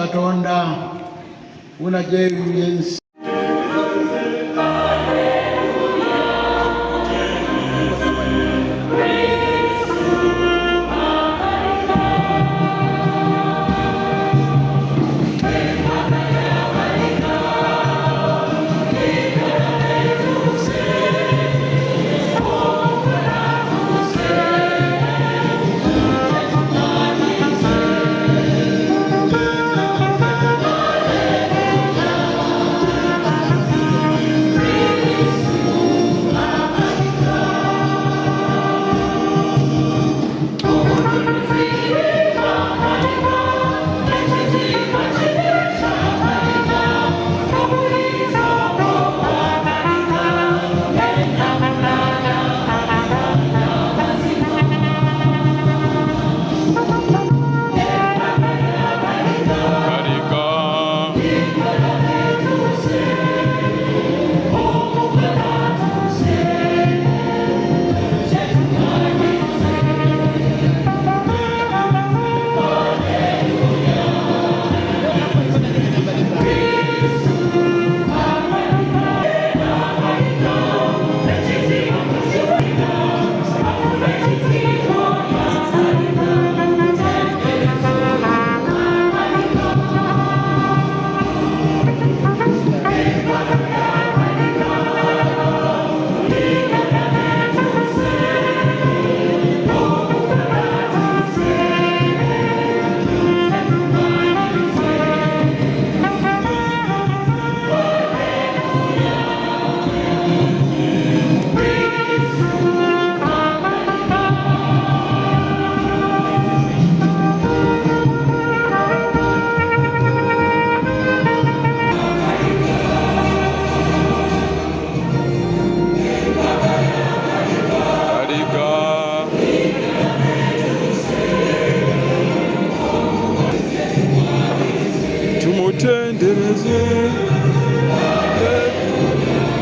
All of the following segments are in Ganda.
Katonda unagyeyo ensi.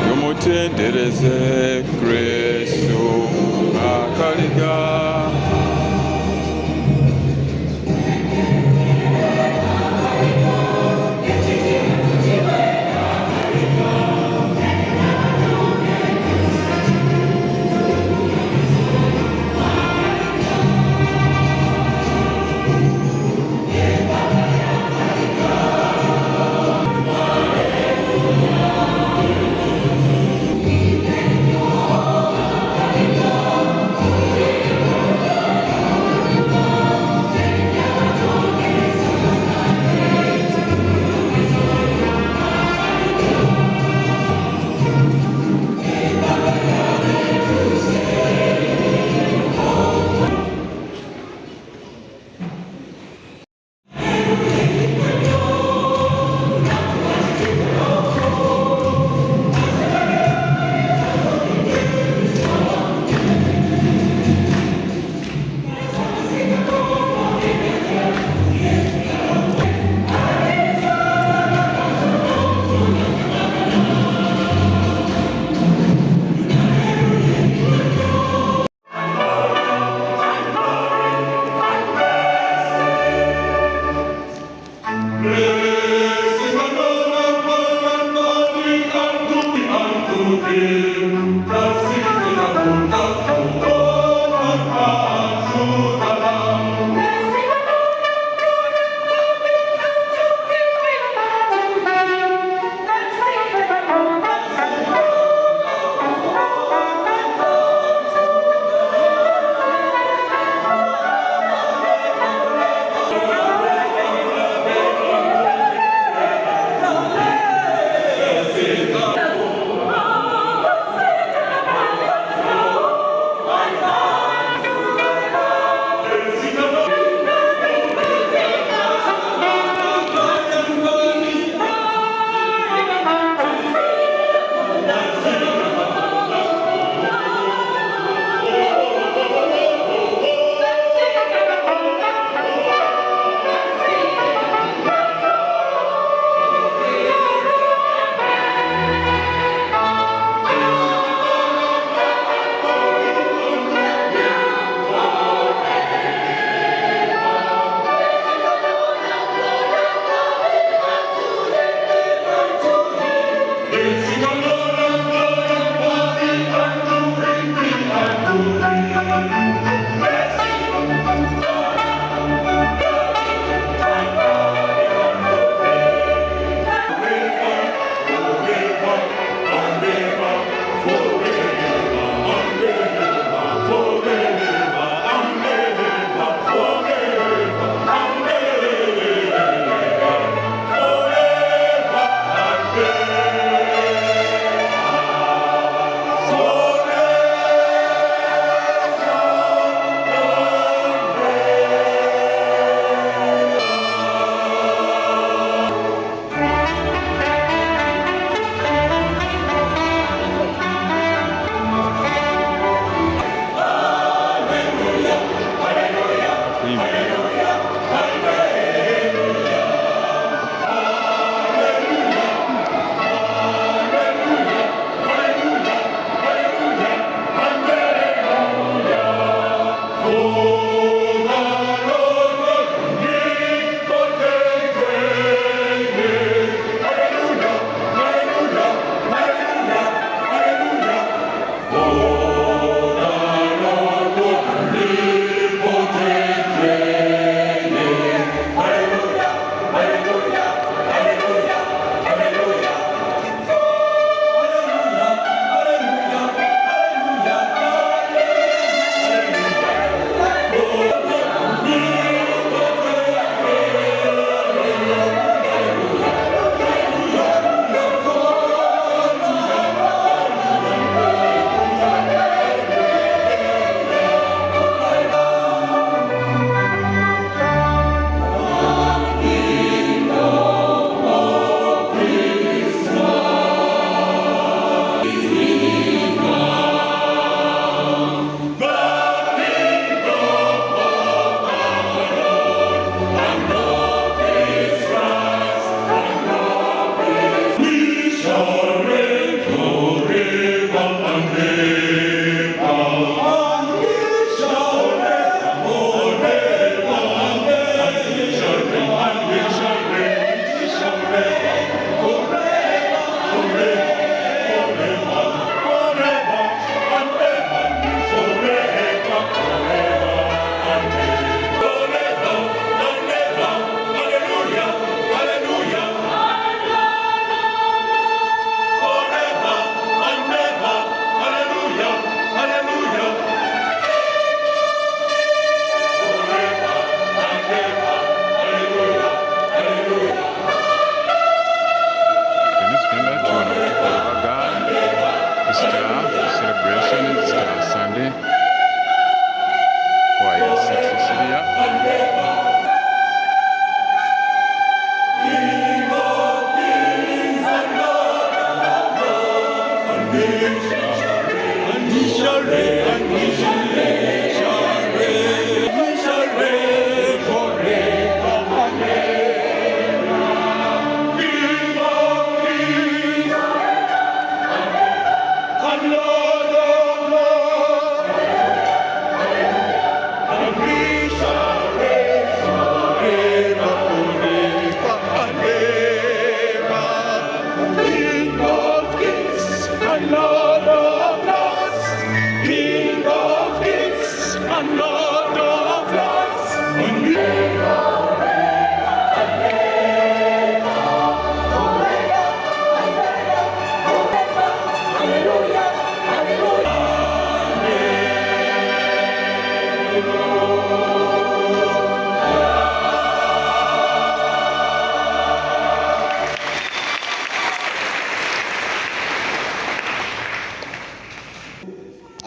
Tumutendereze Kristo akaliga.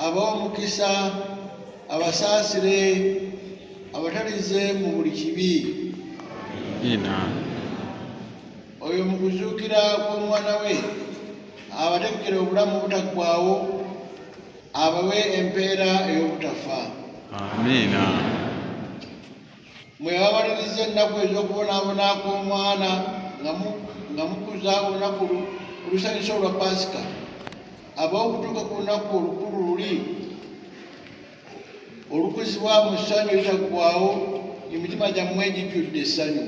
ab'omukisa abasaasire abatalize mu buli kibi. Oyo mu kuzuukira kw'omwana we abateekera obulamu obutaggwaawo, abawe empeera ey'obutafa. Amiina. Mwe ababaliriza ennaku ez'okubonaabona kw'omwana nga mukuza olunaku olusanyusa olwa Pasika, ab'okutuuka ku lunaku olukulu luli olukuzibwa mu ssanyu eritaggwaawo, emitima gyammwe gijjudde essanyu.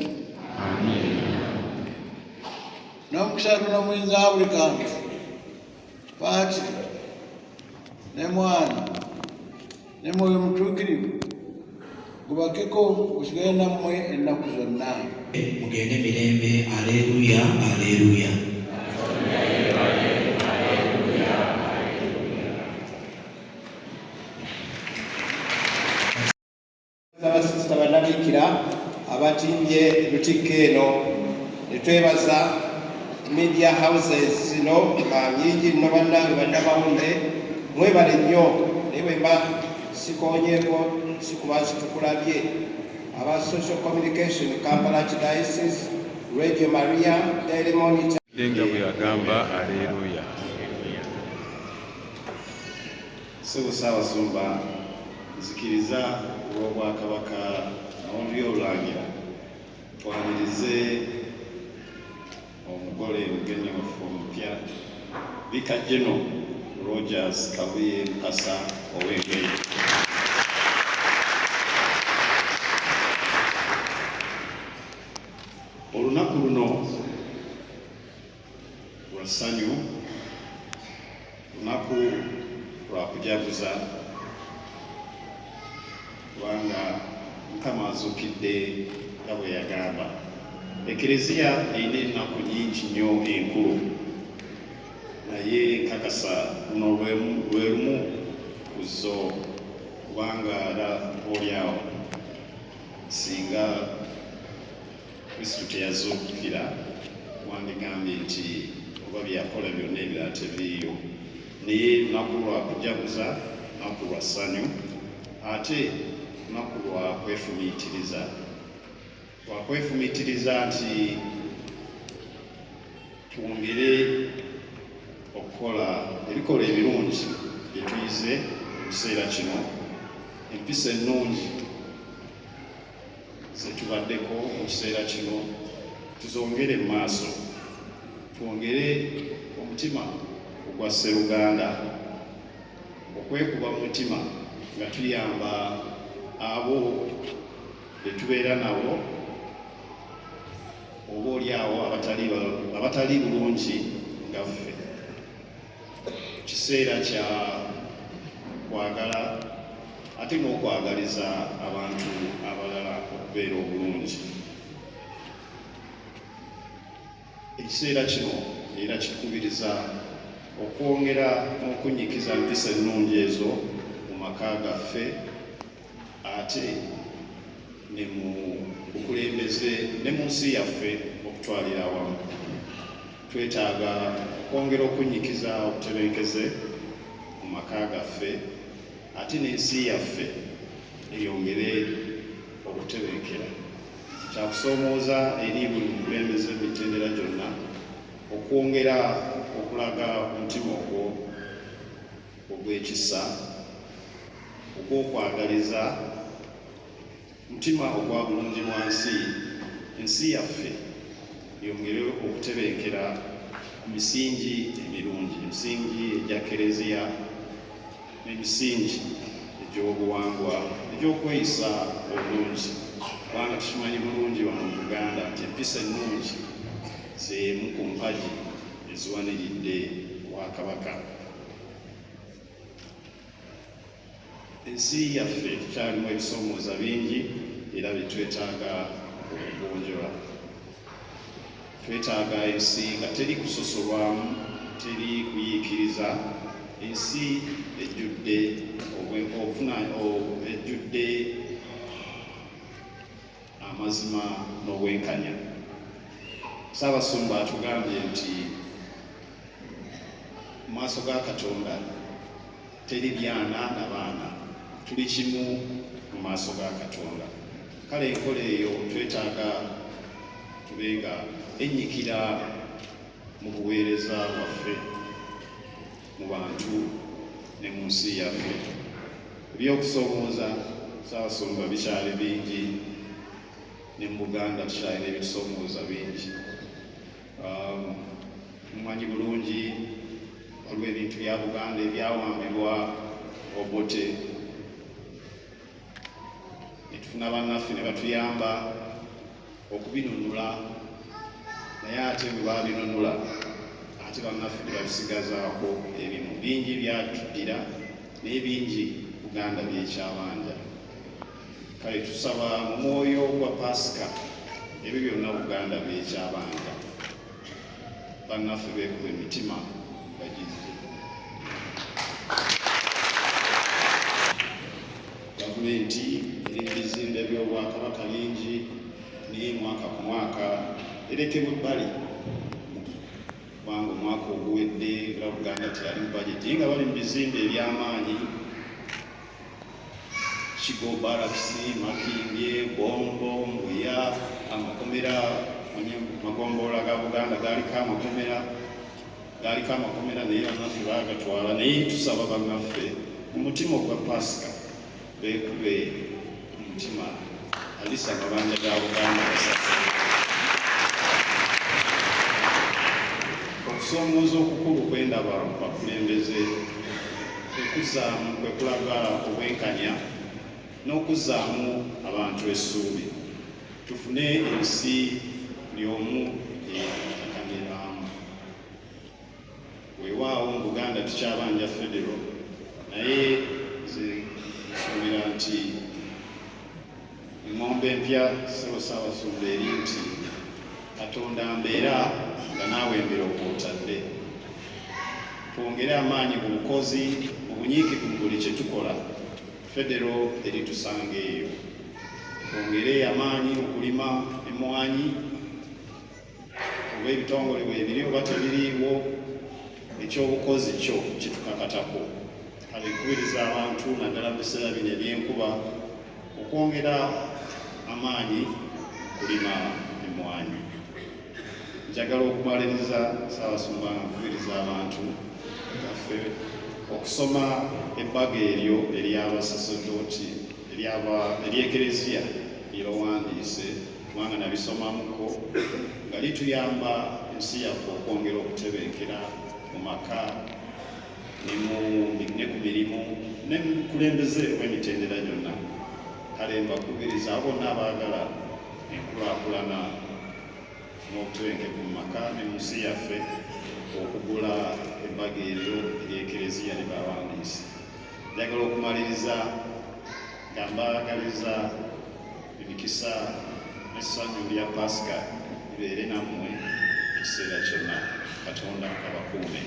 N'omukisa Katonda omuyinza wa buli kantu, Paati ne Mwana ne Mwoyo Mutuukirivu gubakeko gusigale nammwe ennaku zonna. Mugende mirembe. Aleluya, aleluya. Abasista bannabikira abatimbye lutikko eno, ne twebaza media houses zino nyingi nno bannange bannamawulire, mwebale nnyo naye bwe mba sikonyeeko sikuba situkulabye. Aba social communication Kampala Archdiocese, Radio Maria, Daily Monitor. Nga bwe yagamba aleluya. Ssebo Ssaabasumba, nzikiriza olw'Obwakabaka n'Olulyo Olulangira twanirize omugole mugenyi waffe omupya Vicar General Rogers Kabuye Mukasa ow'Engeri. Olunaku luno lwa ssanyu, lunaku lwa kujaguza, kubanga Mukama azuukidde nga bwe yagamba. Eklezia erina ennaku nnyingi nnyo enkulu, naye nkakasa luno lwe lumu ku zo, kubanga olyawo singa Kristo teyazuukira wandigambye nti oba byakola byonna ebirala tebiiyo. Naye lunaku lwa kujaguza, lunaku lwa ssanyu, ate lunaku lwa kwefumiitiriza. Lwa kwefumiitiriza nti twongere okukola ebikola ebirungi bye tuyize mu kiseera kino, empisa ennungi ze tubaddeko mu kiseera kino tuzongere mu maaso, twongere omutima ogwa sseruganda, okwekuba mu mutima nga tuyamba abo be tubeera nabo oba olyawo abatali bulungi nga ffe. Kiseera kya kwagala ate n'okwagaliza abantu abalala okubeera obulungi. Ekiseera kino era kikubiriza okwongera n'okunyikiza empisa ennungi ezo mu maka gaffe, ate ne mu bukulembeze ne mu nsi yaffe okutwalira awamu. Twetaaga okwongera okunyikiza obutebenkeze mu maka gaffe, ate n'ensi yaffe eyongere okutebenkera. Kyakusoomooza eri buli mukulembeze mu mitendera gyonna okwongera okulaga omutima ogwo ogw'ekisa ogw'okwagaliza mutima ogwa bulungi bwansi ensi yaffe yongere okutebenkera ku misingi emirungi, emisingi egya Kereziya n'emisingi egy'obuwangwa egy'okweyisa obulungi, kubanga tukimanyi bulungi wano mu Buganda nti empisa ennungi z'emu ku mpagi eziwaniridde Obwakabaka. Ensi yaffe tukyalimu ebisoomooza bingi era byetwetaaga okugonjola. Twetaaga ensi nga teri kusosolwamu, teri kuyiikiriza, ensi ejjudde ejjudde amazima n'obwenkanya. Ssaabasumba atugambye nti mu maaso ga Katonda teri byana na baana, tuli kimu mu maaso ga Katonda. Kale enkola eyo twetaaga tubenga ennyikira mu buweereza bwaffe mu bantu ne mu nsi yaffe. Ebyokusoomooza Ssaabasumba bikyali bingi, ne mu Buganda tukyalina ebisoomooza bingi. Mumanyi bulungi waliwo ebintu bya Buganda ebyawambibwa Obote, ne tufuna bannaffe ne batuyamba okubinunula, naye ate bwe babinunula ate bannaffe ne babisigazaako ebimu. Bingi byatuddira naye bingi Buganda byekyabanja. Kale tusaba mu mwoyo gwa Pasika ebyo byonna Buganda byekyabanja, bannaffe beekuba emitima bagizze. Gavumenti eri mu bizimbe by'Obwakabaka bingi, naye mwaka ku mwaka erekebwa ebbali, kubanga omwaka oguwedde era Buganda teyali mu bajeti nga bali mu bizimbe eby'amaanyi: Kigo Barracks, Makindye, Bombo, Mbuya, amakomera. Amagombolola ga Buganda gaaliko amakomera naye bannaffe baagatwala. Naye tusaba bannaffe mu mutima ogwa Pasika beekube omutima alisa amabanja ga Buganda basase. Okusoomooza okukulu kwendaba mu bakulembeze kwekuzaamu kwekulaga obwenkanya n'okuzaamu abantu essuubi. Tufune ensi buli omu yeetakamiramu. Weewaawo mu Buganda tukyabanja federo, naye nsuubira nti engombe empya Ssaabasumba eri nti Katonda mbeera nga naawe embeera okwotadde. Twongere amaanyi mu bukozi, mu bunyiikivu mu buli kye tukola. Federo eritusanga eyo. Twongere amaanyi mu kulima emmwanyi, oba ebitongole bwebiri oba tebiriiwo, ekyobukozi kyo kitukakatako. Kale nkubiriza abantu naddala mu biseera bino eby'enkuba okwongera amaanyi kulima emmwanyi. Njagala okumaliriza Ssaabasumba nga nkubiriza abantu baffe okusoma ebbaga eryo ery'abasasedooti ery'Ekereziya lye bawandiise, kubanga nabisomamuko nga lituyamba ensi yaffe okwongera okutebenkera mu maka ne ku mirimu ne mu bukulembeze obw'emitendera gyonna. Kale mbakubiriza abo bonna abaagala enkulaakulana n'obutebenkevu mu maka ne mu nsi yaffe okugula ebbaga eryo ery'Ekereziya lye bawandiise. Njagala okumaliriza nga mbaagaliza emikisa n'essanyu lya Pasika libeere nammwe ekiseera kyonna. Katonda abakuume.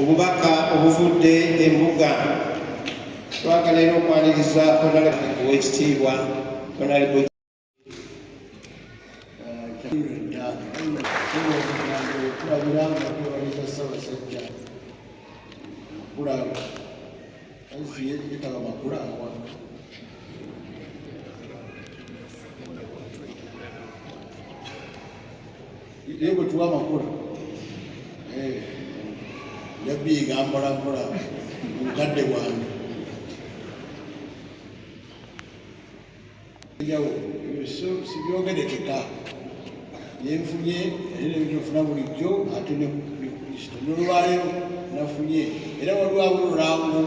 obubaka obuvudde embuga twagala era okwaniriza owekitiibwa Honorable kulabiranga twebaliza Ssaabasajja kulaba yetaba makulaawa ye bwe tuwa amakula yabiiga mpolampola mukadde bwange sibyogerekeka yenfunye era nebintu ofuna bulijjo ate ne Kristo nolwaleero nafunye era waliwo ab'olulango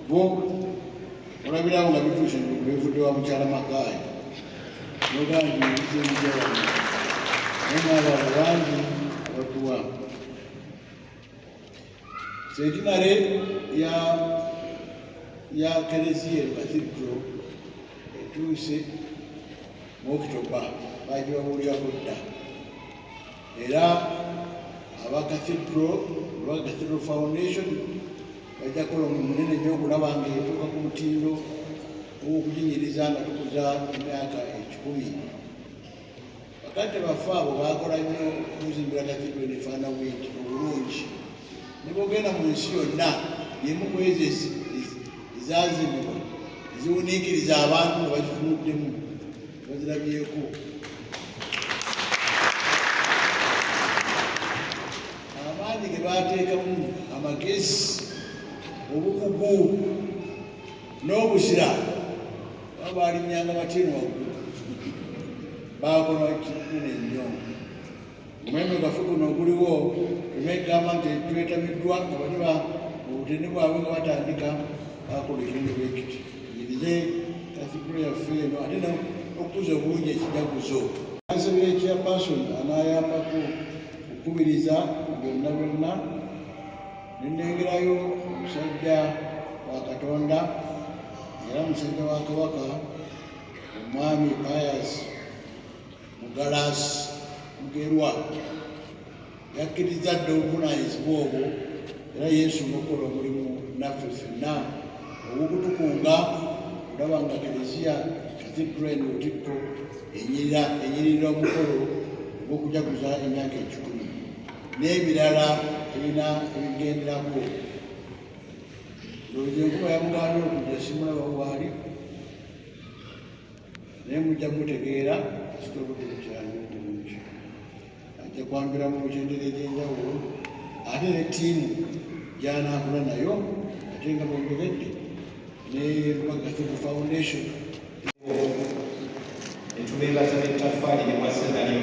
bo olabirawo nga bituuse bevudde wa mukyala Makaayi nogambiizenjawa naye n'abalala bangi abatuwa sentinare ya Kelesiya Cathedral etuuse mu October bagibabuulirako dda era aba Cathedral Foundation bajja kukola omulimu munene nnyo okulaba nga etuuka ku mutindo ogw'okuginyiriza nga tukuza emyaka 10. Bakadde baffe abo baakola nnyo okuzimbira Cathedral nefaana bwingi obulungi ne bwogenda mu nsi yonna yemu ku ezo ezazimbibwa eziwuniikiriza abantu nga bagitunuddemu bazirabyeko. Amaanyi ge baateekamu amagezi obukugu n'obuzira baba baalinyanga batino waggulu baakola kinene nnyo. Omweme gaffe guno oguliwo emegamba nti twetamiddwa nga bali obutene bwabwe nga batandika bakola ekintu bwekiti nyirize Cathedral yaffe eno ate okukuza obulungi ekijaguzo ansabira ekyapasson anaayambako okukubiriza byonna byonna nennengerayo omusajja wa Katonda era musajja wa Kabaka omwami Pius Mugalasi Mugerwa yakkiriza dde obuvunaanyizibwa obwo era Yesu n'okola omulimu naffe ffenna obukutukunga olaba nga Kelesiya Cathedral Lutikko enyirira omukolo ogw'okujaguza emyaka 10 n'ebirala ebina ebigenderako. Lowooza enkuba yamugaanye okujja simulaba waali naye mujja mutegeera kitobudde kyanyu bulungi ajja kwambira mu mitendera egy'enjawulo ate ne ttiimu gy'anaakola nayo ate nga bwembegedde ne Cathedral Foundation netubeebaza n'ettaffaali ne mwassa nalyo